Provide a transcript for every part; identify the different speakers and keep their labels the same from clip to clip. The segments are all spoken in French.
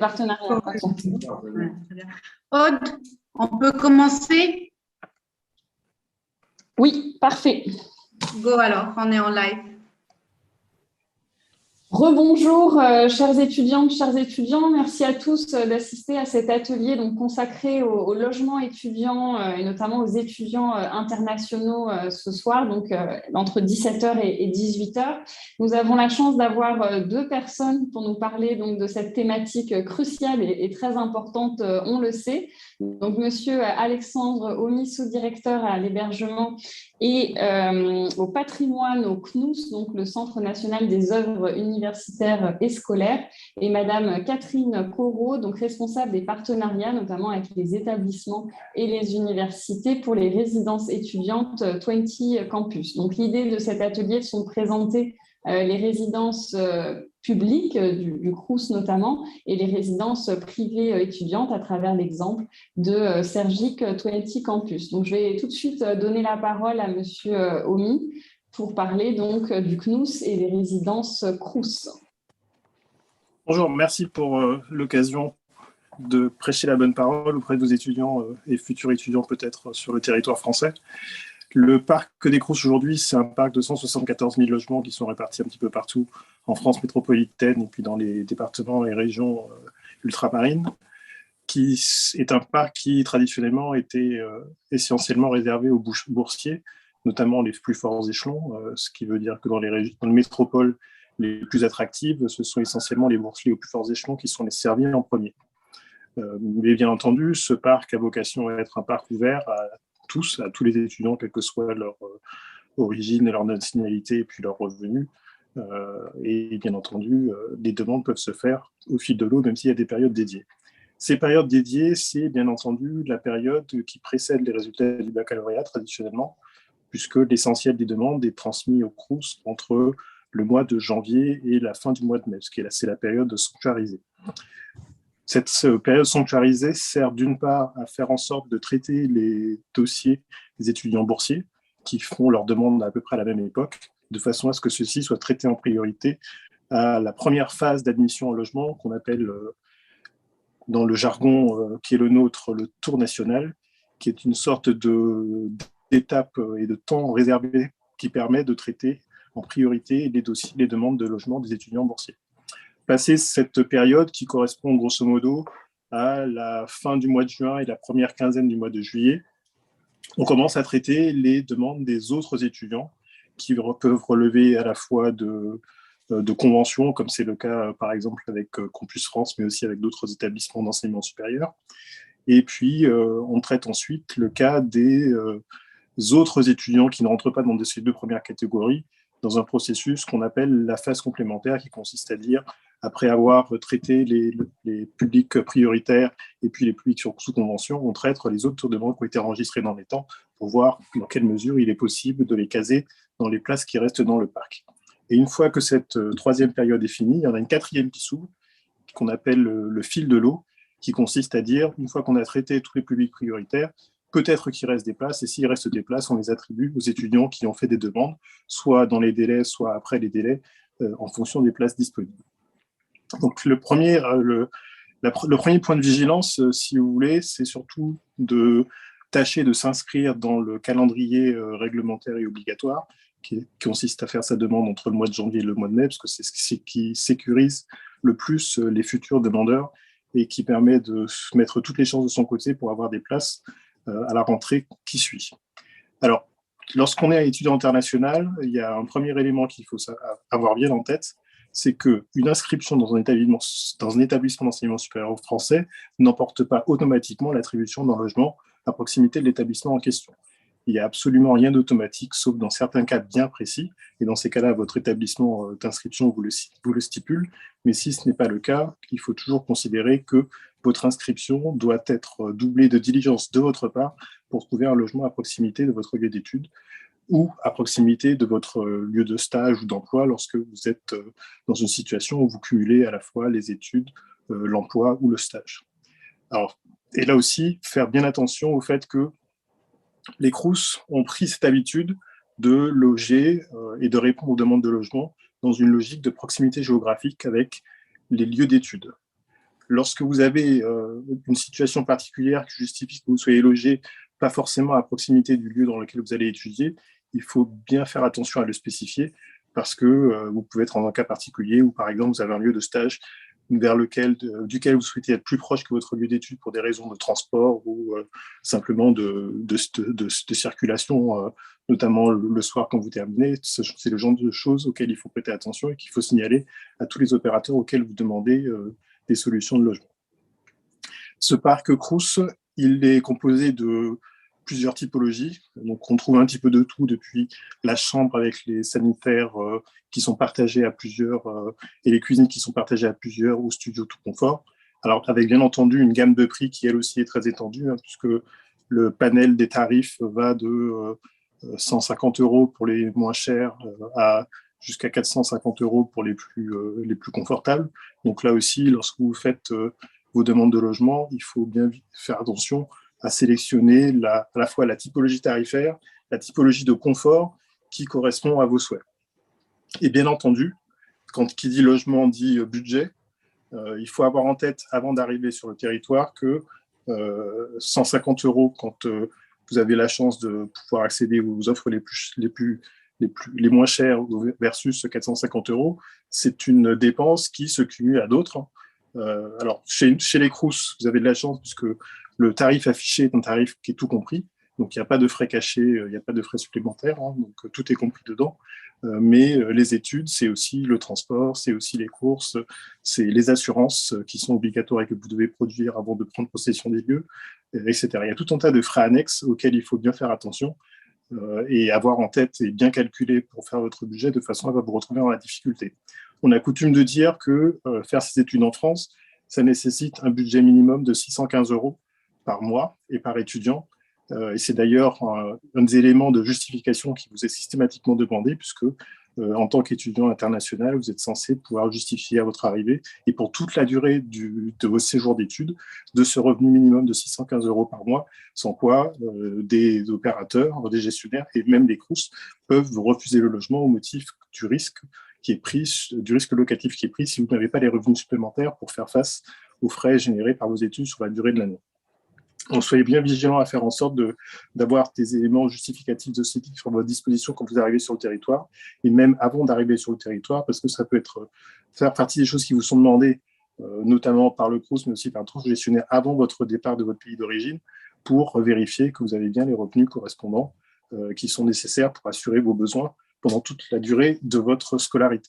Speaker 1: partenariat.
Speaker 2: Ouais, très bien. Aude, on peut commencer?
Speaker 1: Oui, parfait.
Speaker 2: Go alors, on est en live.
Speaker 1: Rebonjour, chères étudiantes, chers étudiants. Merci à tous d'assister à cet atelier donc, consacré au logement étudiant et notamment aux étudiants internationaux ce soir, donc entre 17h et 18h. Nous avons la chance d'avoir deux personnes pour nous parler donc, de cette thématique cruciale et très importante, on le sait. Donc, Monsieur Alexandre Omi, sous-directeur à l'hébergement et au patrimoine au CNUS, donc le Centre national des œuvres universitaires et scolaires, et Madame Catherine Corot, donc responsable des partenariats, notamment avec les établissements et les universités pour les résidences étudiantes 20 Campus. Donc l'idée de cet atelier sont de présenter les résidences publiques du CRUS notamment et les résidences privées étudiantes à travers l'exemple de Sergic 20 Campus. Donc je vais tout de suite donner la parole à Monsieur Omi pour parler donc du CNUS et des résidences CRUS.
Speaker 3: Bonjour, merci pour l'occasion de prêcher la bonne parole auprès de vos étudiants et futurs étudiants peut-être sur le territoire français. Le parc des Crous aujourd'hui, c'est un parc de 174 000 logements qui sont répartis un petit peu partout en France métropolitaine et puis dans les départements et régions ultramarines, qui est un parc qui traditionnellement était essentiellement réservé aux boursiers, notamment les plus forts échelons, ce qui veut dire que dans les métropoles les plus attractives, ce sont essentiellement les boursiers aux plus forts échelons qui sont les servis en premier. Mais bien entendu, ce parc a vocation à être un parc ouvert à tous les étudiants, quelle que soit leur origine, leur nationalité et puis leur revenu. Et bien entendu, les demandes peuvent se faire au fil de l'eau, même s'il y a des périodes dédiées. Ces périodes dédiées, c'est bien entendu la période qui précède les résultats du baccalauréat traditionnellement, puisque l'essentiel des demandes est transmis au CRUS entre le mois de janvier et la fin du mois de mai, c'est la période sanctuarisée. Cette période sanctuarisée sert d'une part à faire en sorte de traiter les dossiers des étudiants boursiers qui font leurs demandes à peu près à la même époque, de façon à ce que ceux-ci soient traités en priorité à la première phase d'admission au logement qu'on appelle, dans le jargon qui est le nôtre, le tour national, qui est une sorte d'étape et de temps réservé qui permet de traiter en priorité les dossiers, les demandes de logement des étudiants boursiers. Passé cette période qui correspond grosso modo à la fin du mois de juin et la première quinzaine du mois de juillet, on commence à traiter les demandes des autres étudiants qui peuvent relever à la fois de conventions, comme c'est le cas par exemple avec Campus France, mais aussi avec d'autres établissements d'enseignement supérieur. Et puis, on traite ensuite le cas des autres étudiants qui ne rentrent pas dans ces deux premières catégories, dans un processus qu'on appelle la phase complémentaire, qui consiste à dire, après avoir traité les publics prioritaires et puis les publics sous convention, on traite les autres demandes qui ont été enregistrées dans les temps pour voir dans quelle mesure il est possible de les caser dans les places qui restent dans le parc. Et une fois que cette troisième période est finie, il y en a une quatrième qui s'ouvre, qu'on appelle le fil de l'eau, qui consiste à dire, une fois qu'on a traité tous les publics prioritaires, peut-être qu'il reste des places, et s'il reste des places, on les attribue aux étudiants qui ont fait des demandes, soit dans les délais, soit après les délais, en fonction des places disponibles. Donc le premier point de vigilance, si vous voulez, c'est surtout de tâcher de s'inscrire dans le calendrier réglementaire et obligatoire, qui consiste à faire sa demande entre le mois de janvier et le mois de mai, parce que c'est ce qui sécurise le plus les futurs demandeurs et qui permet de mettre toutes les chances de son côté pour avoir des places à la rentrée qui suit. Alors, lorsqu'on est étudiant international, il y a un premier élément qu'il faut avoir bien en tête, c'est qu'une inscription dans un établissement d'enseignement supérieur français n'emporte pas automatiquement l'attribution d'un logement à proximité de l'établissement en question. Il n'y a absolument rien d'automatique, sauf dans certains cas bien précis, et dans ces cas-là, votre établissement d'inscription vous le stipule, mais si ce n'est pas le cas, il faut toujours considérer que votre inscription doit être doublée de diligence de votre part pour trouver un logement à proximité de votre lieu d'études ou à proximité de votre lieu de stage ou d'emploi lorsque vous êtes dans une situation où vous cumulez à la fois les études, l'emploi ou le stage. Alors, et là aussi, faire bien attention au fait que les CRUS ont pris cette habitude de loger et de répondre aux demandes de logement dans une logique de proximité géographique avec les lieux d'études. Lorsque vous avez une situation particulière qui justifie que vous soyez logé pas forcément à proximité du lieu dans lequel vous allez étudier, il faut bien faire attention à le spécifier parce que vous pouvez être dans un cas particulier où, par exemple, vous avez un lieu de stage duquel vous souhaitez être plus proche que votre lieu d'études pour des raisons de transport ou simplement de circulation, notamment le soir quand vous terminez. C'est le genre de choses auxquelles il faut prêter attention et qu'il faut signaler à tous les opérateurs auxquels vous demandez des solutions de logement. Ce parc Crous, il est composé de plusieurs typologies. Donc, on trouve un petit peu de tout, depuis la chambre avec les sanitaires qui sont partagés à plusieurs et les cuisines qui sont partagées à plusieurs ou studio tout confort. Alors, avec bien entendu une gamme de prix qui, elle aussi, est très étendue, puisque le panel des tarifs va de 150 € pour les moins chers à jusqu'à 450 € pour les plus confortables. Donc là aussi, lorsque vous faites vos demandes de logement, il faut bien faire attention à sélectionner à la fois la typologie tarifaire, la typologie de confort qui correspond à vos souhaits. Et bien entendu, qui dit logement dit budget, il faut avoir en tête, avant d'arriver sur le territoire, que 150 € quand vous avez la chance de pouvoir accéder aux offres les moins chères versus 450 €, c'est une dépense qui se cumule à d'autres. Alors, chez les Crous, vous avez de la chance puisque le tarif affiché est un tarif qui est tout compris. Donc, il n'y a pas de frais cachés, il n'y a pas de frais supplémentaires. Donc, tout est compris dedans. Mais les études, c'est aussi le transport, c'est aussi les courses, c'est les assurances qui sont obligatoires et que vous devez produire avant de prendre possession des lieux, etc. Il y a tout un tas de frais annexes auxquels il faut bien faire attention et avoir en tête et bien calculer pour faire votre budget de façon à ne pas vous retrouver dans la difficulté. On a coutume de dire que faire ses études en France, ça nécessite un budget minimum de 615 € par mois et par étudiant. Et c'est d'ailleurs un des éléments de justification qui vous est systématiquement demandé, puisque en tant qu'étudiant international, vous êtes censé pouvoir justifier à votre arrivée, et pour toute la durée de vos séjours d'études, de ce revenu minimum de 615 € par mois, sans quoi des opérateurs, des gestionnaires et même des Crous peuvent vous refuser le logement au motif du risque locatif qui est pris si vous n'avez pas les revenus supplémentaires pour faire face aux frais générés par vos études sur la durée de l'année. Donc, soyez bien vigilants à faire en sorte d'avoir des éléments justificatifs de ce type sur votre disposition quand vous arrivez sur le territoire, et même avant d'arriver sur le territoire, parce que ça peut faire partie des choses qui vous sont demandées, notamment par le Crous, mais aussi par d'autres gestionnaires avant votre départ de votre pays d'origine, pour vérifier que vous avez bien les revenus correspondants qui sont nécessaires pour assurer vos besoins pendant toute la durée de votre scolarité.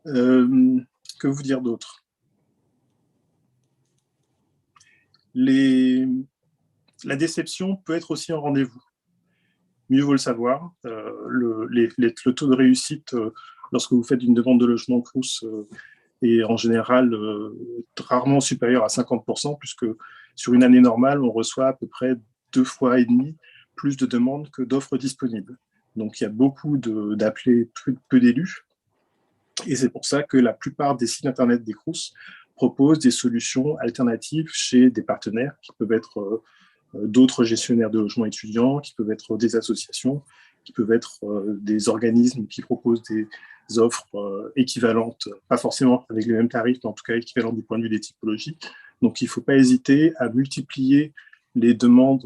Speaker 3: Que vous dire d'autre ? La déception peut être aussi un rendez-vous. Mieux vaut le savoir. Le taux de réussite lorsque vous faites une demande de logement Crous est en général rarement supérieur à 50%, puisque sur une année normale, on reçoit à peu près 2,5 fois plus de demandes que d'offres disponibles. Donc, il y a beaucoup d'appelés, peu d'élus. Et c'est pour ça que la plupart des sites internet des Crous proposent des solutions alternatives chez des partenaires qui peuvent être d'autres gestionnaires de logements étudiants, qui peuvent être des associations, qui peuvent être des organismes qui proposent des offres équivalentes, pas forcément avec les mêmes tarifs, mais en tout cas équivalentes du point de vue des typologies. Donc, il ne faut pas hésiter à multiplier les demandes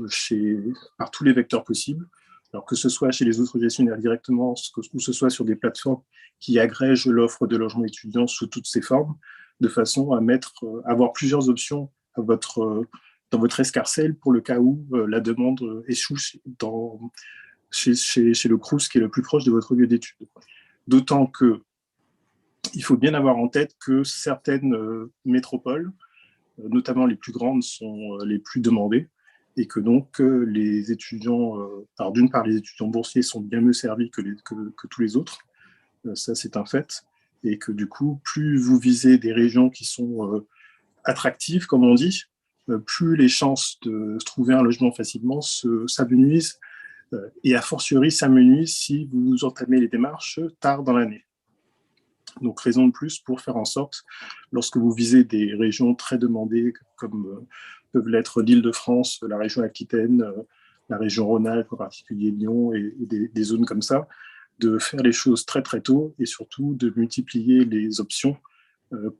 Speaker 3: par tous les vecteurs possibles, alors que ce soit chez les autres gestionnaires directement ou ce soit sur des plateformes qui agrègent l'offre de logements étudiants sous toutes ses formes, de façon à avoir plusieurs options dans votre escarcelle pour le cas où la demande échoue chez le Crous qui est le plus proche de votre lieu d'études. D'autant qu'il faut bien avoir en tête que certaines métropoles, notamment les plus grandes, sont les plus demandées, et que donc les étudiants, alors d'une part, les étudiants boursiers sont bien mieux servis que tous les autres, ça c'est un fait, et que du coup, plus vous visez des régions qui sont attractives, comme on dit, plus les chances de trouver un logement facilement s'amenuisent, et a fortiori s'amenuisent si vous entamez les démarches tard dans l'année. Donc, raison de plus pour faire en sorte, lorsque vous visez des régions très demandées, comme peuvent l'être l'Île-de-France, la région Aquitaine, la région Rhône-Alpes, en particulier Lyon, et des zones comme ça, de faire les choses très très tôt et surtout de multiplier les options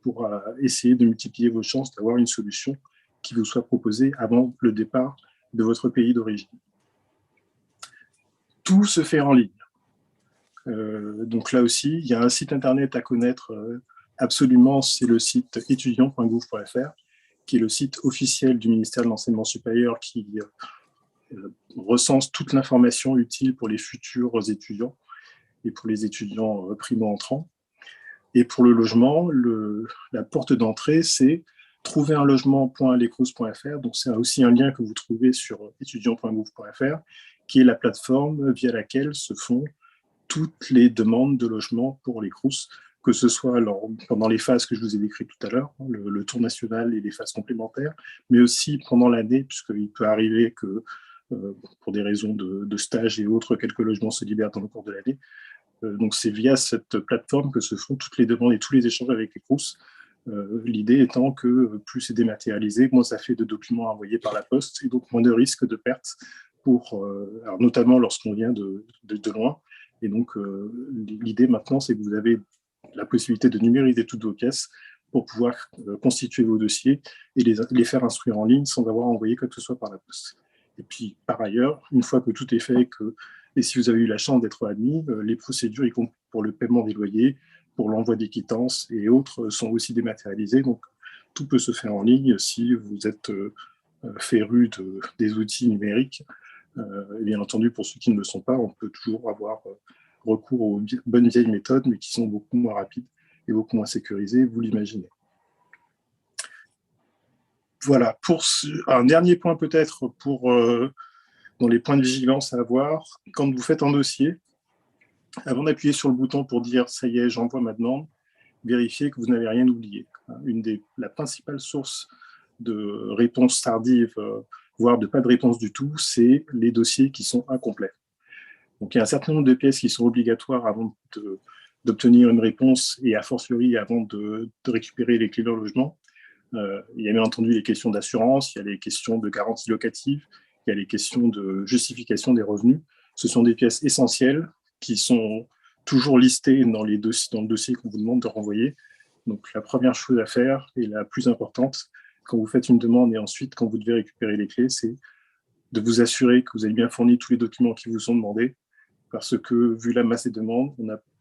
Speaker 3: pour essayer de multiplier vos chances d'avoir une solution qui vous soit proposée avant le départ de votre pays d'origine. Tout se fait en ligne. Donc là aussi, il y a un site internet à connaître absolument, c'est le site étudiant.gouv.fr, qui est le site officiel du ministère de l'Enseignement supérieur qui recense toute l'information utile pour les futurs étudiants et pour les étudiants primo-entrants. Et pour le logement, la porte d'entrée, c'est trouverunlogement.lecrous.fr. Donc c'est aussi un lien que vous trouvez sur étudiant.gouv.fr, qui est la plateforme via laquelle se font toutes les demandes de logement pour les Crous, que ce soit pendant les phases que je vous ai décrites tout à l'heure, le tour national et les phases complémentaires, mais aussi pendant l'année, puisqu'il peut arriver que, pour des raisons de stage et autres, quelques logements se libèrent dans le cours de l'année. Donc c'est via cette plateforme que se font toutes les demandes et tous les échanges avec les Crous. L'idée étant que plus c'est dématérialisé, moins ça fait de documents envoyés par la poste, et donc moins de risques de perte, alors notamment lorsqu'on vient de loin. Et donc, l'idée maintenant, c'est que vous avez la possibilité de numériser toutes vos pièces pour pouvoir constituer vos dossiers et les faire instruire en ligne sans avoir envoyé quoi que ce soit par la poste. Et puis, par ailleurs, une fois que tout est fait, et si vous avez eu la chance d'être admis, les procédures, y compris pour le paiement des loyers, pour l'envoi des quittances et autres, sont aussi dématérialisées. Donc, tout peut se faire en ligne si vous êtes féru des outils numériques. Et bien entendu, pour ceux qui ne le sont pas, on peut toujours avoir recours aux bonnes vieilles méthodes, mais qui sont beaucoup moins rapides et beaucoup moins sécurisées, vous l'imaginez. Voilà, pour un dernier point peut-être dans les points de vigilance à avoir, quand vous faites un dossier, avant d'appuyer sur le bouton pour dire « ça y est, j'envoie ma demande », vérifiez que vous n'avez rien oublié. La principale source de réponse tardive, voire de pas de réponse du tout, c'est les dossiers qui sont incomplets. Donc il y a un certain nombre de pièces qui sont obligatoires avant d'obtenir une réponse et a fortiori avant de récupérer les clés de logement. Il y a bien entendu les questions d'assurance, il y a les questions de garantie locative, il y a les questions de justification des revenus. Ce sont des pièces essentielles qui sont toujours listées dans le dossier qu'on vous demande de renvoyer. Donc la première chose à faire et la plus importante, quand vous faites une demande et ensuite quand vous devez récupérer les clés, c'est de vous assurer que vous avez bien fourni tous les documents qui vous sont demandés, parce que vu la masse des demandes,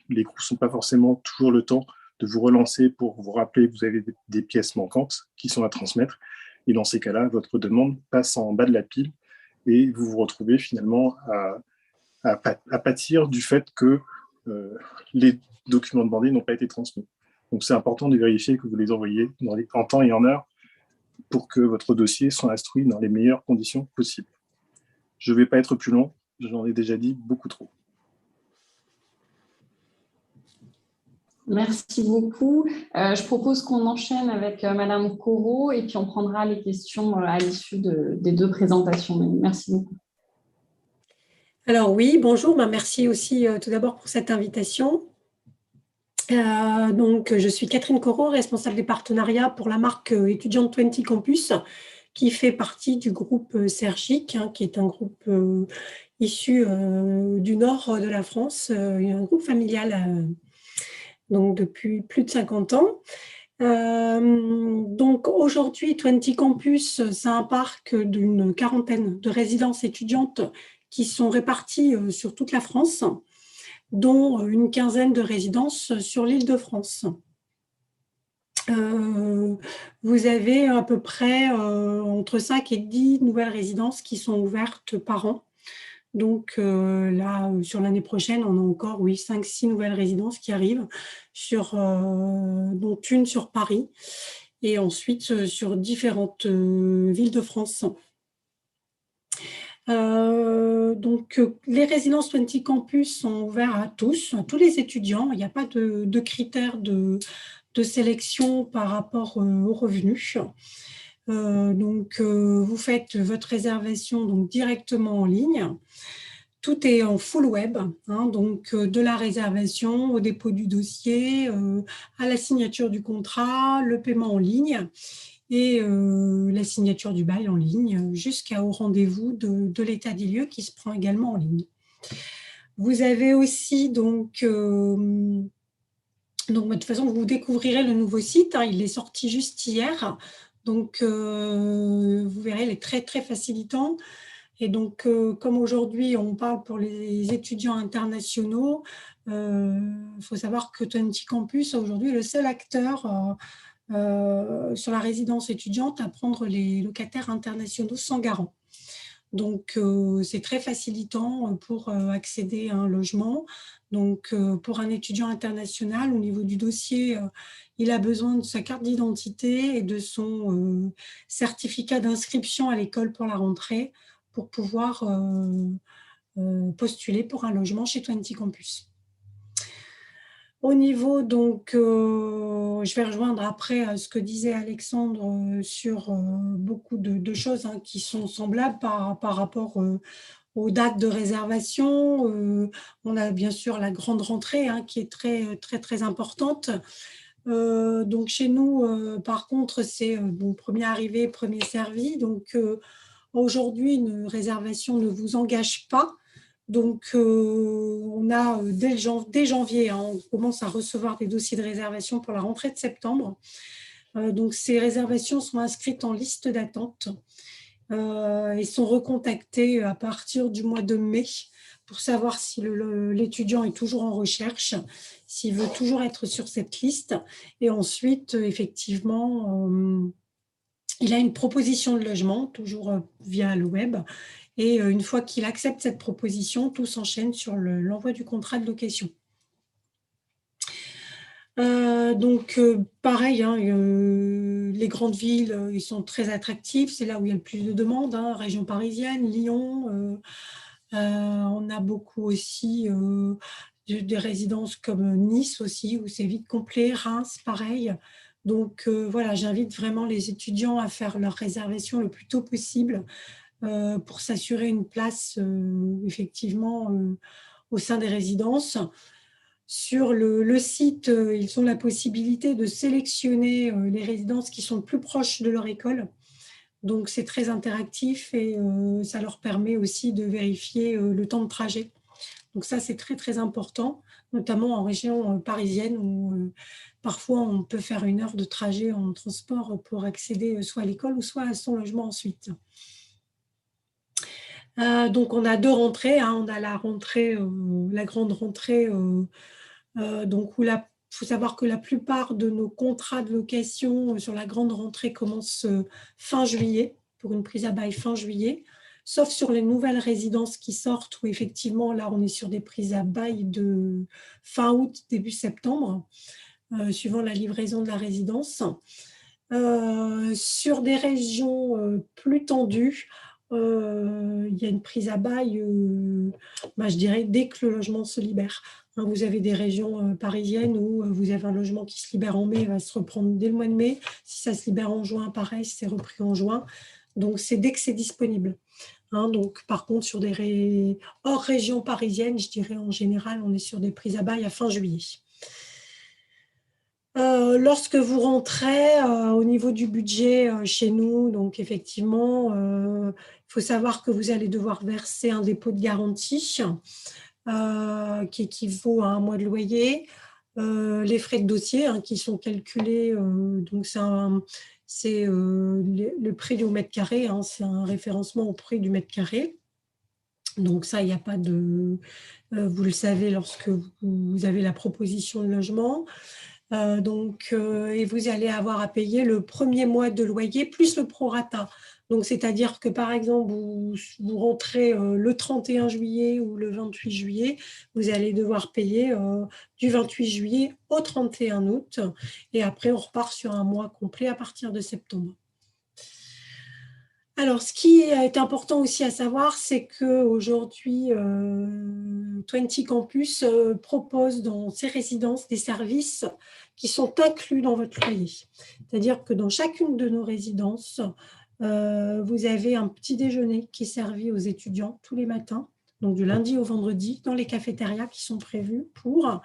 Speaker 3: les Crous n'ont pas forcément toujours le temps de vous relancer pour vous rappeler que vous avez des pièces manquantes qui sont à transmettre. Et dans ces cas-là, votre demande passe en bas de la pile et vous vous retrouvez finalement à pâtir du fait que les documents demandés n'ont pas été transmis. Donc c'est important de vérifier que vous les envoyez en temps et en heure pour que votre dossier soit instruit dans les meilleures conditions possibles. Je ne vais pas être plus long, j'en ai déjà dit beaucoup trop.
Speaker 1: Merci beaucoup. Je propose qu'on enchaîne avec Madame Corot et puis on prendra les questions à l'issue des deux présentations. Merci beaucoup.
Speaker 4: Alors oui, bonjour. Merci aussi tout d'abord pour cette invitation. Donc, je suis Catherine Corot, responsable des partenariats pour la marque étudiante 20 Campus, qui fait partie du groupe Sergic, qui est un groupe issu du nord de la France, un groupe familial donc depuis plus de 50 ans. Donc aujourd'hui, 20 Campus, c'est un parc d'une quarantaine de résidences étudiantes qui sont réparties sur toute la France, dont une quinzaine de résidences sur l'Île-de-France. Vous avez à peu près entre 5 et 10 nouvelles résidences qui sont ouvertes par an. Donc là, sur l'année prochaine, on a encore 5-6 nouvelles résidences qui arrivent, dont une sur Paris et ensuite sur différentes villes de France. Donc, les résidences 20 Campus sont ouvertes à tous les étudiants. Il n'y a pas de critères de sélection par rapport aux revenus. Donc, vous faites votre réservation donc, directement en ligne. Tout est en full web, donc de la réservation au dépôt du dossier, à la signature du contrat, le paiement en ligne et la signature du bail en ligne jusqu'au rendez-vous de l'état des lieux qui se prend également en ligne. Vous avez aussi donc Donc, de toute façon, vous découvrirez le nouveau site. Il est sorti juste hier. Donc, vous verrez, il est très, très facilitant. Et donc, comme aujourd'hui, on parle pour les étudiants internationaux, il faut savoir que 20 Campus est aujourd'hui le seul acteur sur la résidence étudiante à prendre les locataires internationaux sans garant. Donc, c'est très facilitant pour accéder à un logement. Donc, pour un étudiant international, au niveau du dossier, il a besoin de sa carte d'identité et de son certificat d'inscription à l'école pour la rentrée pour pouvoir postuler pour un logement chez 20 Campus. Au niveau, donc, je vais rejoindre après ce que disait Alexandre sur beaucoup de choses qui sont semblables par rapport aux dates de réservation. On a bien sûr la grande rentrée qui est très, très, très importante. Donc, chez nous, par contre, c'est premier arrivé, premier servi. Donc, aujourd'hui, une réservation ne vous engage pas. Donc, on a dès janvier, on commence à recevoir des dossiers de réservation pour la rentrée de septembre. Donc, ces réservations sont inscrites en liste d'attente et sont recontactées à partir du mois de mai pour savoir si l'étudiant est toujours en recherche, s'il veut toujours être sur cette liste. Et ensuite, effectivement, il a une proposition de logement, toujours via le web. Et une fois qu'il accepte cette proposition, tout s'enchaîne sur l'envoi du contrat de location. Donc, pareil, les grandes villes, ils sont très attractifs. C'est là où il y a le plus de demandes. Région parisienne, Lyon. On a beaucoup aussi des résidences comme Nice aussi, où c'est vite complet. Reims, pareil. Donc, voilà, j'invite vraiment les étudiants à faire leur réservation le plus tôt possible pour s'assurer une place effectivement au sein des résidences. Sur le site, ils ont la possibilité de sélectionner les résidences qui sont le plus proches de leur école. Donc, c'est très interactif et ça leur permet aussi de vérifier le temps de trajet. Donc, ça, c'est très, très important, notamment en région parisienne où parfois on peut faire 1 heure de trajet en transport pour accéder soit à l'école ou soit à son logement ensuite. Donc, on a 2 rentrées. On a la rentrée, la grande rentrée, donc où il faut savoir que la plupart de nos contrats de location sur la grande rentrée commencent fin juillet, pour une prise à bail fin juillet, sauf sur les nouvelles résidences qui sortent, où effectivement, là, on est sur des prises à bail de fin août, début septembre, suivant la livraison de la résidence. Sur des régions plus tendues, il y a une prise à bail, je dirais, dès que le logement se libère. Vous avez des régions parisiennes où vous avez un logement qui se libère en mai, il va se reprendre dès le mois de mai. Si ça se libère en juin, pareil, c'est repris en juin. Donc, c'est dès que c'est disponible. Donc, par contre, sur des hors région parisienne, je dirais en général, on est sur des prises à bail à fin juillet. Lorsque vous rentrez au niveau du budget chez nous, donc effectivement, il faut savoir que vous allez devoir verser un dépôt de garantie qui équivaut à 1 mois de loyer, les frais de dossier qui sont calculés, donc c'est le prix du mètre carré, c'est un référencement au prix du mètre carré. Donc ça, il n'y a pas de… vous le savez lorsque vous avez la proposition de logement. Et vous allez avoir à payer le premier mois de loyer plus le prorata. Donc, c'est-à-dire que, par exemple, vous rentrez le 31 juillet ou le 28 juillet, vous allez devoir payer du 28 juillet au 31 août. Et après, on repart sur un mois complet à partir de septembre. Alors, ce qui est important aussi à savoir, c'est qu'aujourd'hui, 20 Campus propose dans ses résidences des services qui sont inclus dans votre loyer. C'est-à-dire que dans chacune de nos résidences, vous avez un petit déjeuner qui est servi aux étudiants tous les matins, donc du lundi au vendredi, dans les cafétérias qui sont prévues pour…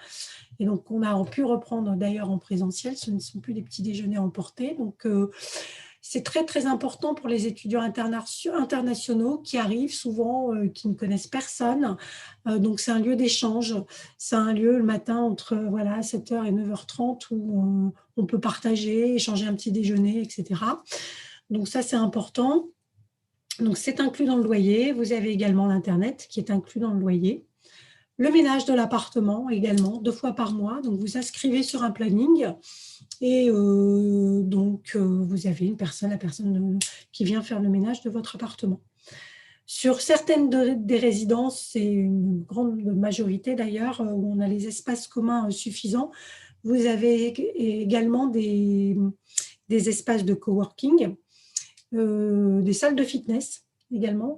Speaker 4: Et donc, on a pu reprendre d'ailleurs en présentiel, ce ne sont plus des petits déjeuners emportés. Donc, C'est très, très important pour les étudiants internationaux qui arrivent souvent, qui ne connaissent personne. Donc, c'est un lieu d'échange. C'est un lieu le matin entre 7h et 9h30 où on peut partager, échanger un petit déjeuner, etc. Donc, ça, c'est important. Donc, c'est inclus dans le loyer. Vous avez également l'Internet qui est inclus dans le loyer. Le ménage de l'appartement également, 2 fois par mois. Donc, vous inscrivez sur un planning et vous avez la personne qui vient faire le ménage de votre appartement. Sur certaines des résidences, c'est une grande majorité d'ailleurs, où on a les espaces communs suffisants. Vous avez également des espaces de coworking, des salles de fitness également,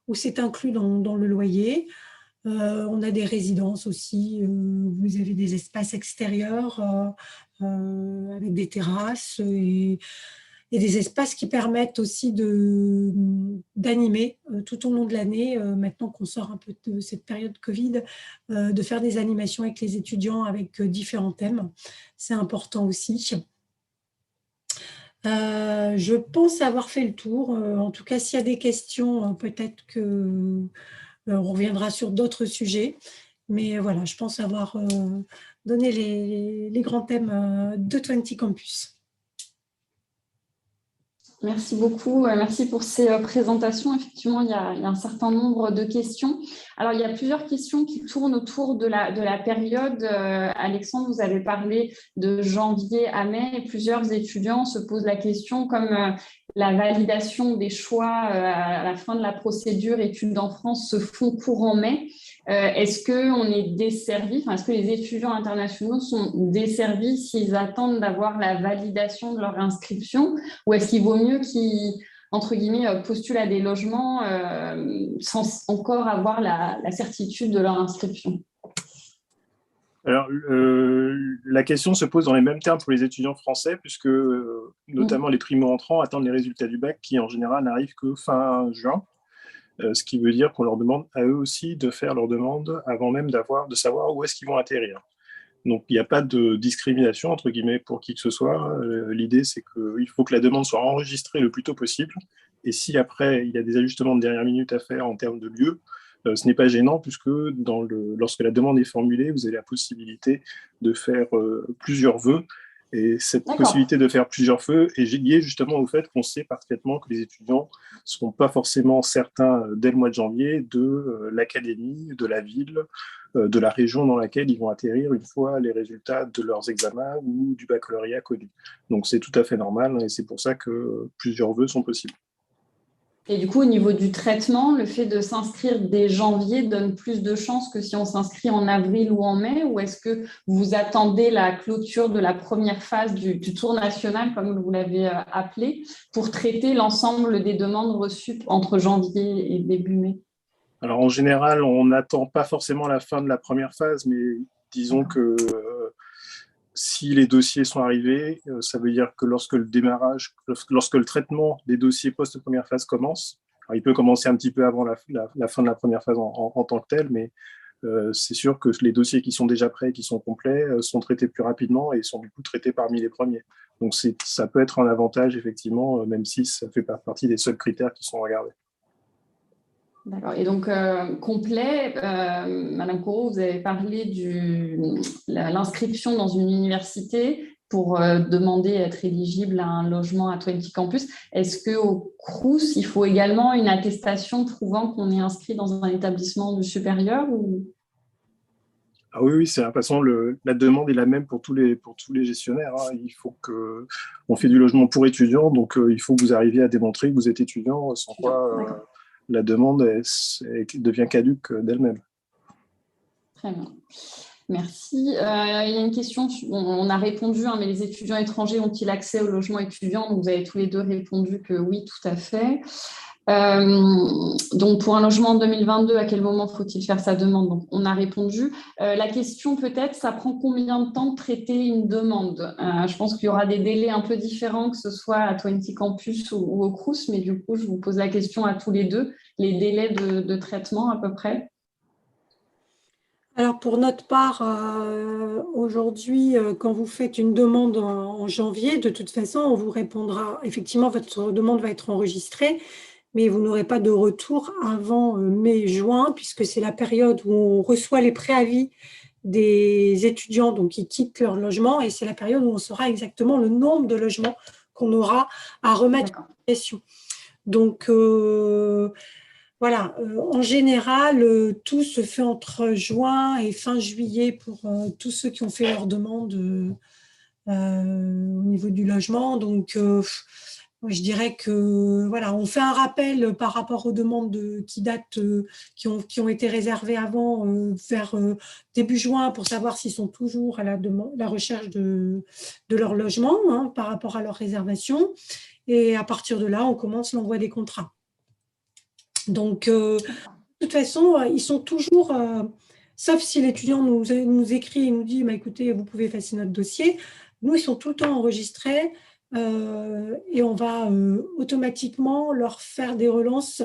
Speaker 4: où c'est inclus dans le loyer. On a des résidences aussi, vous avez des espaces extérieurs avec des terrasses et des espaces qui permettent aussi d'animer tout au long de l'année, maintenant qu'on sort un peu de cette période Covid, de faire des animations avec les étudiants avec différents thèmes. C'est important aussi. Je pense avoir fait le tour. En tout cas, s'il y a des questions, peut-être qu'on reviendra sur d'autres sujets. Mais voilà, je pense avoir donné les grands thèmes de 20 Campus.
Speaker 1: Merci beaucoup. Merci pour ces présentations. Effectivement, il y a un certain nombre de questions. Alors, il y a plusieurs questions qui tournent autour de la période. Alexandre, vous avez parlé de janvier à mai et plusieurs étudiants se posent la question comme la validation des choix à la fin de la procédure études en France se font courant mai. Est-ce qu'on est desservi, est-ce que les étudiants internationaux sont desservis s'ils attendent d'avoir la validation de leur inscription, ou est-ce qu'il vaut mieux qu'ils, entre guillemets, postulent à des logements sans encore avoir la certitude de leur inscription?
Speaker 3: Alors, la question se pose dans les mêmes termes pour les étudiants français, puisque notamment les primo-entrants attendent les résultats du bac qui, en général, n'arrivent que fin juin. Ce qui veut dire qu'on leur demande à eux aussi de faire leur demande avant même de savoir où est-ce qu'ils vont atterrir. Donc, il n'y a pas de discrimination, entre guillemets, pour qui que ce soit. L'idée, c'est qu'il faut que la demande soit enregistrée le plus tôt possible. Et si après, il y a des ajustements de dernière minute à faire en termes de lieu, ce n'est pas gênant, puisque lorsque la demande est formulée, vous avez la possibilité de faire plusieurs vœux. Et cette possibilité de faire plusieurs vœux est liée justement au fait qu'on sait parfaitement que les étudiants ne seront pas forcément certains dès le mois de janvier de l'académie, de la ville, de la région dans laquelle ils vont atterrir une fois les résultats de leurs examens ou du baccalauréat connus. Donc c'est tout à fait normal et c'est pour ça que plusieurs vœux sont possibles.
Speaker 1: Et du coup, au niveau du traitement, le fait de s'inscrire dès janvier donne plus de chances que si on s'inscrit en avril ou en mai, ou est-ce que vous attendez la clôture de la première phase du tour national, comme vous l'avez appelé, pour traiter l'ensemble des demandes reçues entre janvier et début mai?
Speaker 3: Alors en général, on n'attend pas forcément la fin de la première phase, mais disons que si les dossiers sont arrivés, ça veut dire que lorsque le traitement des dossiers post-première phase commence, alors il peut commencer un petit peu avant la fin de la première phase en tant que tel, mais c'est sûr que les dossiers qui sont déjà prêts, qui sont complets, sont traités plus rapidement et sont du coup traités parmi les premiers. Donc ça peut être un avantage, effectivement, même si ça ne fait pas partie des seuls critères qui sont regardés.
Speaker 1: D'accord. Et donc, complet, Madame Corot, vous avez parlé de l'inscription dans une université pour demander à être éligible à un logement à 20 Campus. Est-ce qu'au Crous, il faut également une attestation prouvant qu'on est inscrit dans un établissement du supérieur ou...
Speaker 3: Ah oui, c'est de toute façon, la demande est la même pour tous les gestionnaires. Il faut on fait du logement pour étudiants, donc il faut que vous arriviez à démontrer que vous êtes étudiant, sans quoi la demande devient caduque d'elle-même.
Speaker 1: Très bien. Merci. Il y a une question, on a répondu, mais les étudiants étrangers ont-ils accès au logement étudiant? Donc, vous avez tous les deux répondu que oui, tout à fait. Donc, pour un logement en 2022, à quel moment faut-il faire sa demande? Donc, on a répondu. La question, peut-être, ça prend combien de temps de traiter une demande? Je pense qu'il y aura des délais un peu différents, que ce soit à 20 Campus ou au Crous, mais du coup, je vous pose la question à tous les deux. Les délais de traitement, à peu près?
Speaker 4: Alors, pour notre part, aujourd'hui, quand vous faites une demande en janvier, de toute façon, on vous répondra. Effectivement, votre demande va être enregistrée, mais vous n'aurez pas de retour avant mai-juin, puisque c'est la période où on reçoit les préavis des étudiants donc, qui quittent leur logement, et c'est la période où on saura exactement le nombre de logements qu'on aura à remettre en question. Donc, voilà, en général, tout se fait entre juin et fin juillet pour tous ceux qui ont fait leur demande au niveau du logement. Donc, je dirais que voilà, on fait un rappel par rapport aux demandes qui datent, qui ont été réservées avant, vers début juin, pour savoir s'ils sont toujours à la recherche de leur logement, hein, par rapport à leur réservation. Et à partir de là, on commence l'envoi des contrats. Donc, de toute façon, ils sont toujours, sauf si l'étudiant nous écrit et nous dit, bah, écoutez, vous pouvez effacer notre dossier. Nous, ils sont tout le temps enregistrés et on va automatiquement leur faire des relances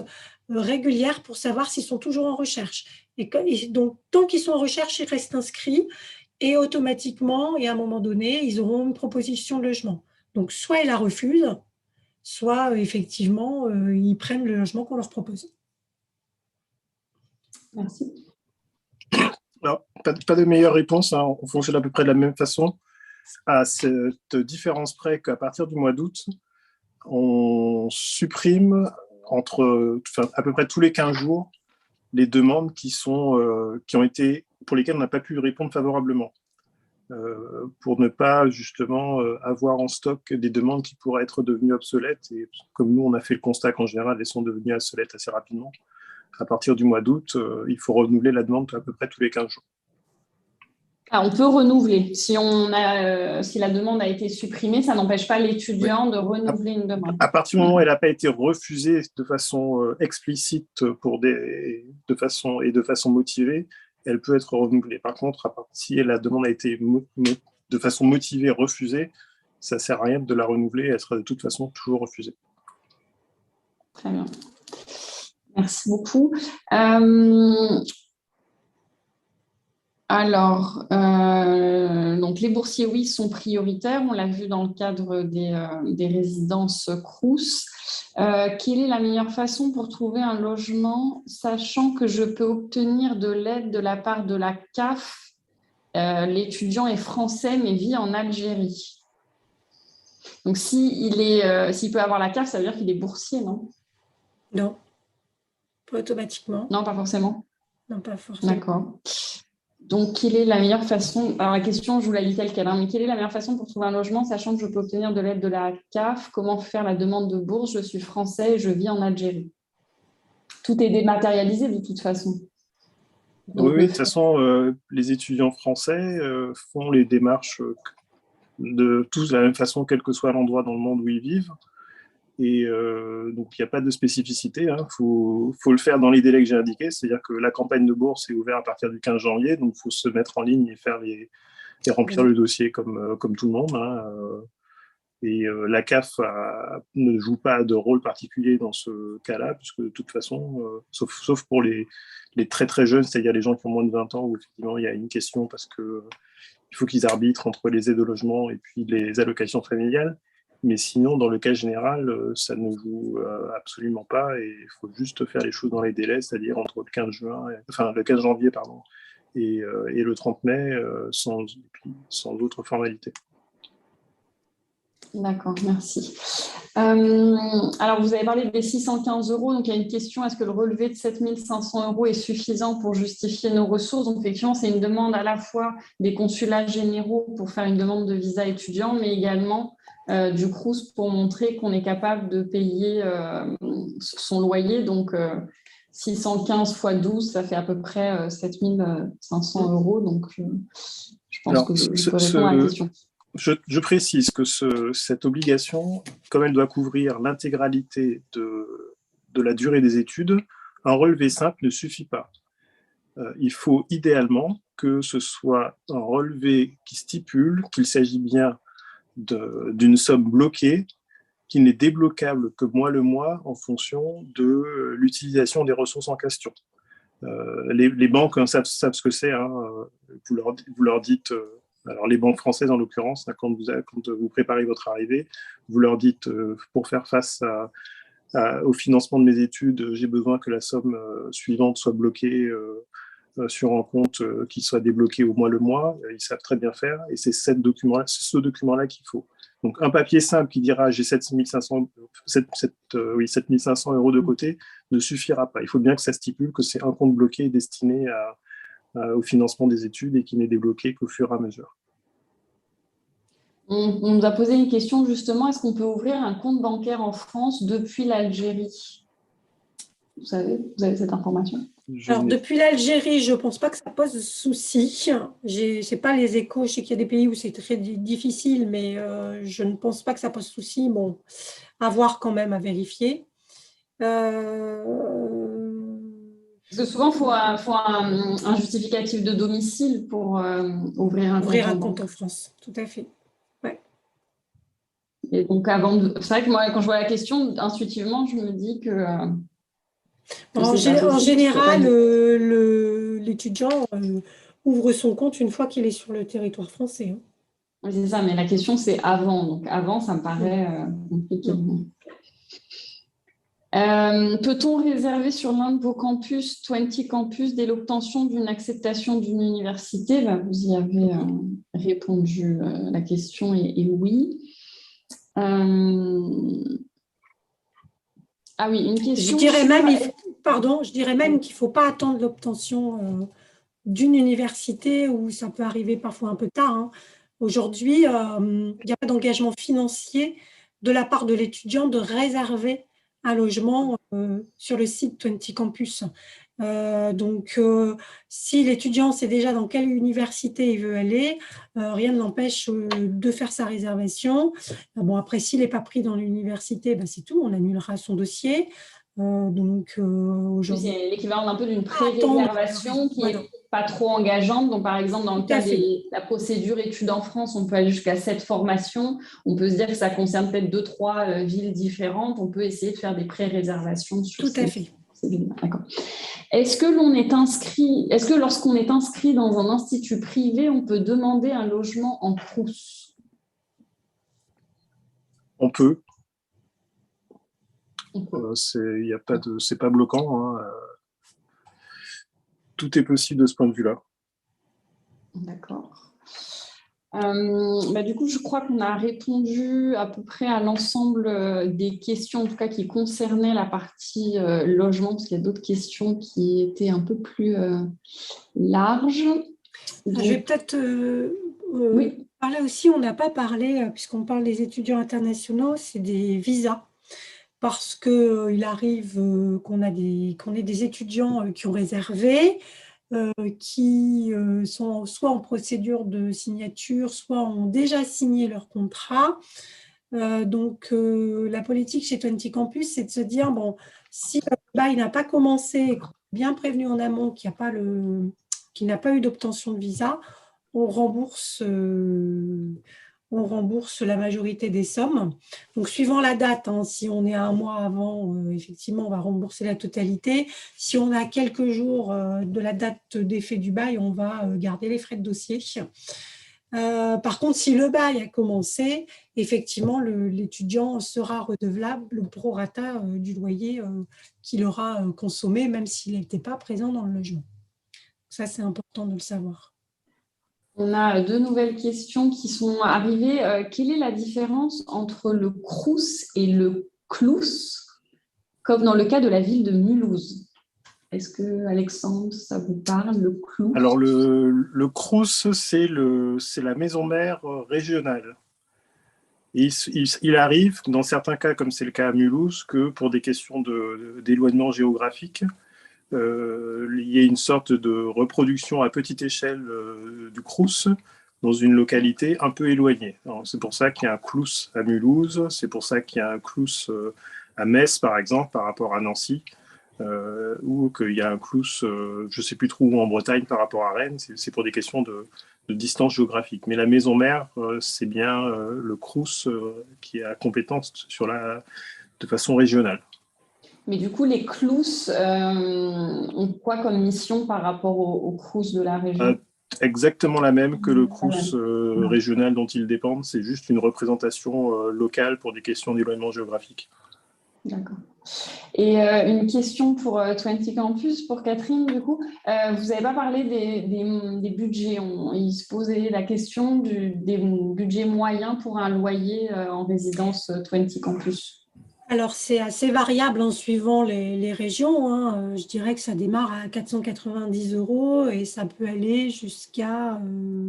Speaker 4: régulières pour savoir s'ils sont toujours en recherche. Et donc, tant qu'ils sont en recherche, ils restent inscrits et automatiquement, et à un moment donné, ils auront une proposition de logement. Donc, soit ils la refusent, soit effectivement, ils prennent le logement qu'on leur propose.
Speaker 1: Merci.
Speaker 3: Alors, pas de meilleure réponse, hein. On fonctionne à peu près de la même façon, à cette différence près qu'à partir du mois d'août, on supprime à peu près tous les 15 jours les demandes qui ont été, pour lesquelles on n'a pas pu répondre favorablement. Pour ne pas justement avoir en stock des demandes qui pourraient être devenues obsolètes. Et comme nous, on a fait le constat qu'en général, elles sont devenues obsolètes assez rapidement. À partir du mois d'août, il faut renouveler la demande à peu près tous les 15 jours.
Speaker 1: On peut renouveler. Si la demande a été supprimée, ça n'empêche pas l'étudiant de renouveler une demande.
Speaker 3: À partir du moment où elle n'a pas été refusée de façon explicite de façon motivée, elle peut être renouvelée. Par contre, si la demande a été de façon motivée refusée, ça ne sert à rien de la renouveler, elle sera de toute façon toujours refusée.
Speaker 1: Très bien. Merci beaucoup. Alors, donc les boursiers, oui, sont prioritaires. On l'a vu dans le cadre des résidences Crous. Quelle est la meilleure façon pour trouver un logement, sachant que je peux obtenir de l'aide de la part de la CAF? L'étudiant est français mais vit en Algérie. Donc, s'il peut avoir la CAF, ça veut dire qu'il est boursier, non?
Speaker 4: Non, pas automatiquement.
Speaker 1: Non, pas forcément.
Speaker 4: Non, pas forcément.
Speaker 1: D'accord. Donc, quelle est la meilleure façon? Alors, la question, je vous la lis telle qu'elle, mais quelle est la meilleure façon pour trouver un logement, sachant que je peux obtenir de l'aide de la CAF? Comment faire la demande de bourse? Je suis français et je vis en Algérie. Tout est dématérialisé de toute façon. Donc,
Speaker 3: oui, de toute façon, les étudiants français font les démarches de tous de la même façon, quel que soit l'endroit dans le monde où ils vivent. Et donc, il n'y a pas de spécificité. Il faut le faire dans les délais que j'ai indiqués. C'est-à-dire que la campagne de bourse est ouverte à partir du 15 janvier. Donc, il faut se mettre en ligne et remplir le dossier comme tout le monde. Et la CAF ne joue pas de rôle particulier dans ce cas-là, puisque de toute façon, sauf pour les très très jeunes, c'est-à-dire les gens qui ont moins de 20 ans, où effectivement il y a une question parce qu'il faut qu'ils arbitrent entre les aides au logement et puis les allocations familiales. Mais sinon, dans le cas général, ça ne joue absolument pas et il faut juste faire les choses dans les délais, c'est-à-dire entre le 15 janvier et le 30 mai, sans autre formalité.
Speaker 1: D'accord, merci. Alors, vous avez parlé des 615 €. Donc, il y a une question, est-ce que le relevé de 7 500 € est suffisant pour justifier nos ressources? Donc, effectivement, c'est une demande à la fois des consulats généraux pour faire une demande de visa étudiant, mais également du Crous pour montrer qu'on est capable de payer son loyer. Donc, 615 x 12, ça fait à peu près 7 500 €. Donc, je pense que je peux répondre à la question.
Speaker 3: Je précise que cette obligation, comme elle doit couvrir l'intégralité de la durée des études, un relevé simple ne suffit pas. Il faut idéalement que ce soit un relevé qui stipule qu'il s'agit bien d'une somme bloquée, qui n'est débloquable que mois le mois en fonction de l'utilisation des ressources en question. Les banques savent ce que c'est. Hein. Vous leur dites, alors les banques françaises en l'occurrence, hein, quand vous préparez votre arrivée, vous leur dites pour faire face au financement de mes études, j'ai besoin que la somme suivante soit bloquée sur un compte qui soit débloqué au mois le mois. Ils savent très bien faire et c'est ce document-là qu'il faut. Donc un papier simple qui dira j'ai 7500 € de côté ne suffira pas. Il faut bien que ça stipule que c'est un compte bloqué destiné au financement des études et qui n'est débloqué qu'au fur et à mesure.
Speaker 1: On nous a posé une question justement, est-ce qu'on peut ouvrir un compte bancaire en France depuis l'Algérie? Vous avez cette information?
Speaker 4: Alors, depuis l'Algérie, je ne pense pas que ça pose souci. Ce n'est pas les échos. Je sais qu'il y a des pays où c'est très difficile, mais je ne pense pas que ça pose souci. Bon, à voir quand même, à vérifier.
Speaker 1: Parce que souvent, il faut un justificatif de domicile pour ouvrir un
Speaker 4: compte en France, tout à fait. Ouais.
Speaker 1: Et donc, c'est vrai que moi, quand je vois la question, intuitivement, je me dis que
Speaker 4: en général, l'étudiant ouvre son compte une fois qu'il est sur le territoire français. Hein.
Speaker 1: Oui, c'est ça, mais la question, c'est avant. Donc, avant, ça me paraît compliqué. Peut-on réserver sur l'un de vos campus, 20 campus, dès l'obtention d'une acceptation d'une université? Vous y avez répondu, la question est oui. Ah oui, une question.
Speaker 4: Je dirais même qu'il ne faut pas attendre l'obtention d'une université où ça peut arriver parfois un peu tard. Hein. Aujourd'hui, il n'y a pas d'engagement financier de la part de l'étudiant de réserver un logement sur le site 20 Campus. Donc, si l'étudiant sait déjà dans quelle université il veut aller, rien ne l'empêche de faire sa réservation. Bon, après, s'il n'est pas pris dans l'université, ben, c'est tout, on annulera son dossier.
Speaker 1: Aujourd'hui, c'est l'équivalent d'un peu d'une pré-réservation qui n'est pas trop engageante. Donc, par exemple, dans le cas de la procédure études en France, on peut aller jusqu'à 7 formations. On peut se dire que ça concerne peut-être 2-3 villes différentes. On peut essayer de faire des pré-réservations sur
Speaker 4: Tout à fait.
Speaker 1: D'accord. Est-ce que lorsqu'on est inscrit dans un institut privé, on peut demander un logement en Crous?
Speaker 3: On peut. C'est pas bloquant. Hein. Tout est possible de ce point de vue-là.
Speaker 1: D'accord. Du coup, je crois qu'on a répondu à peu près à l'ensemble des questions, en tout cas qui concernaient la partie logement, parce qu'il y a d'autres questions qui étaient un peu plus larges.
Speaker 4: Donc, je vais peut-être parler aussi, on n'a pas parlé, puisqu'on parle des étudiants internationaux, c'est des visas. Parce qu'il arrive qu'on ait des étudiants qui ont réservé, qui sont soit en procédure de signature, soit ont déjà signé leur contrat. Donc, la politique chez 20 Campus, c'est de se dire, bon, si le bail n'a pas commencé, bien prévenu en amont qu'il n'a pas eu d'obtention de visa, on rembourse la majorité des sommes. Donc, suivant la date, hein, si on est à un mois avant, effectivement, on va rembourser la totalité. Si on a quelques jours de la date d'effet du bail, on va garder les frais de dossier. Par contre, si le bail a commencé, effectivement, l'étudiant sera redevable le prorata du loyer qu'il aura consommé, même s'il n'était pas présent dans le logement. Ça, c'est important de le savoir.
Speaker 1: On a 2 nouvelles questions qui sont arrivées. Quelle est la différence entre le Crous et le Clous, comme dans le cas de la ville de Mulhouse? Est-ce que, Alexandre, ça vous parle, le Clous?
Speaker 3: Alors, le Crous, c'est la maison mère régionale. Et il arrive, dans certains cas, comme c'est le cas à Mulhouse, que pour des questions d'éloignement géographique, il y a une sorte de reproduction à petite échelle du Crous dans une localité un peu éloignée. C'est pour ça qu'il y a un Clous à Mulhouse, c'est pour ça qu'il y a un Clous à Metz, par exemple, par rapport à Nancy, ou qu'il y a un Clous, je ne sais plus trop où en Bretagne par rapport à Rennes, c'est pour des questions de distance géographique. Mais la maison mère, c'est bien le Crous qui a compétence de façon régionale.
Speaker 1: Mais du coup, les CLOUS ont quoi comme mission par rapport aux CROUS de la région?
Speaker 3: Exactement la même que le CROUS
Speaker 1: Ouais.
Speaker 3: régional dont ils dépendent. C'est juste une représentation locale pour des questions d'éloignement géographique.
Speaker 1: D'accord. Et une question pour 20 Campus, pour Catherine, du coup. Vous n'avez pas parlé des budgets. Il se posait la question des budgets moyens pour un loyer en résidence 20 Campus.
Speaker 4: Alors, c'est assez variable en suivant les régions, hein. Je dirais que ça démarre à 490 € et ça peut aller jusqu'à,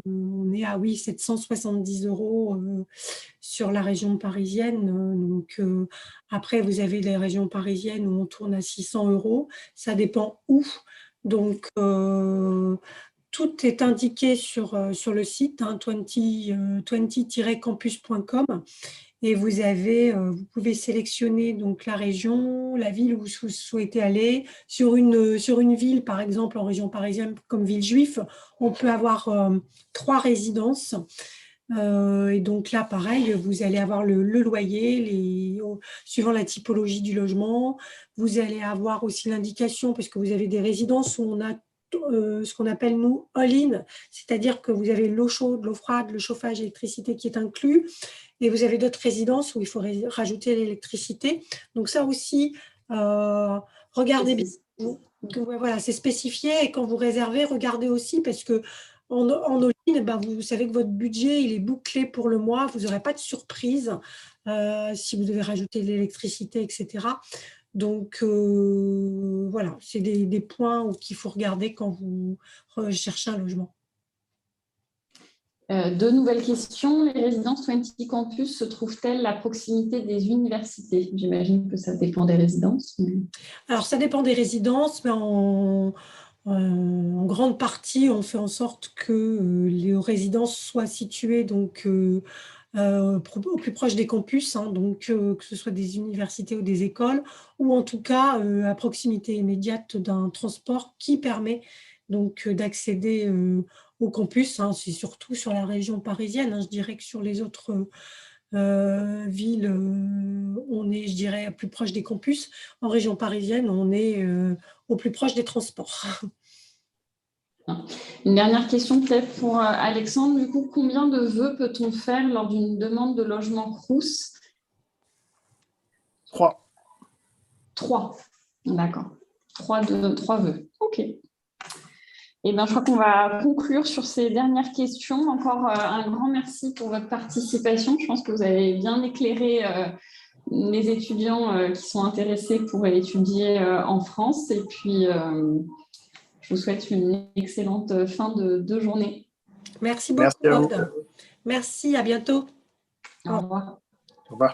Speaker 4: on est à oui, 770 € sur la région parisienne. Donc, après, vous avez les régions parisiennes où on tourne à 600 €. Ça dépend où. Donc, tout est indiqué sur le site, hein, 20-campus.com. Et vous pouvez sélectionner donc la région, la ville où vous souhaitez aller. Sur une ville, par exemple, en région parisienne, comme Villejuif, on peut avoir 3 résidences. Et donc là, pareil, vous allez avoir le loyer, suivant la typologie du logement. Vous allez avoir aussi l'indication, parce que vous avez des résidences où on a ce qu'on appelle, nous, all-in, c'est-à-dire que vous avez l'eau chaude, l'eau froide, le chauffage, l'électricité qui est inclus. Et vous avez d'autres résidences où il faut rajouter l'électricité. Donc ça aussi, regardez bien. Voilà, c'est spécifié. Et quand vous réservez, regardez aussi parce que en all-in, vous savez que votre budget il est bouclé pour le mois. Vous n'aurez pas de surprise si vous devez rajouter de l'électricité, etc. Donc, voilà, c'est des points qu'il faut regarder quand vous cherchez un logement.
Speaker 1: Deux nouvelles questions. Les résidences 20 Campus se trouvent-elles à proximité des universités? J'imagine que ça dépend des résidences.
Speaker 4: Alors, ça dépend des résidences, mais en grande partie, on fait en sorte que les résidences soient situées donc, au plus proche des campus, hein, donc que ce soit des universités ou des écoles, ou en tout cas à proximité immédiate d'un transport qui permet donc d'accéder au campus, hein. C'est surtout sur la région parisienne, hein. Je dirais que sur les autres villes, on est, je dirais, plus proche des campus. En région parisienne, on est au plus proche des transports.
Speaker 1: Une dernière question peut-être pour Alexandre. Du coup, combien de vœux peut-on faire lors d'une demande de logement CROUS?
Speaker 3: 3.
Speaker 1: 3. D'accord. 3 vœux. OK. Eh bien, je crois qu'on va conclure sur ces dernières questions. Encore un grand merci pour votre participation. Je pense que vous avez bien éclairé les étudiants qui sont intéressés pour étudier en France. Et puis, je vous souhaite une excellente fin de journée.
Speaker 4: Merci beaucoup,
Speaker 3: Merci à vous.
Speaker 4: Aude. Merci, à bientôt.
Speaker 1: Au revoir.
Speaker 3: Au revoir.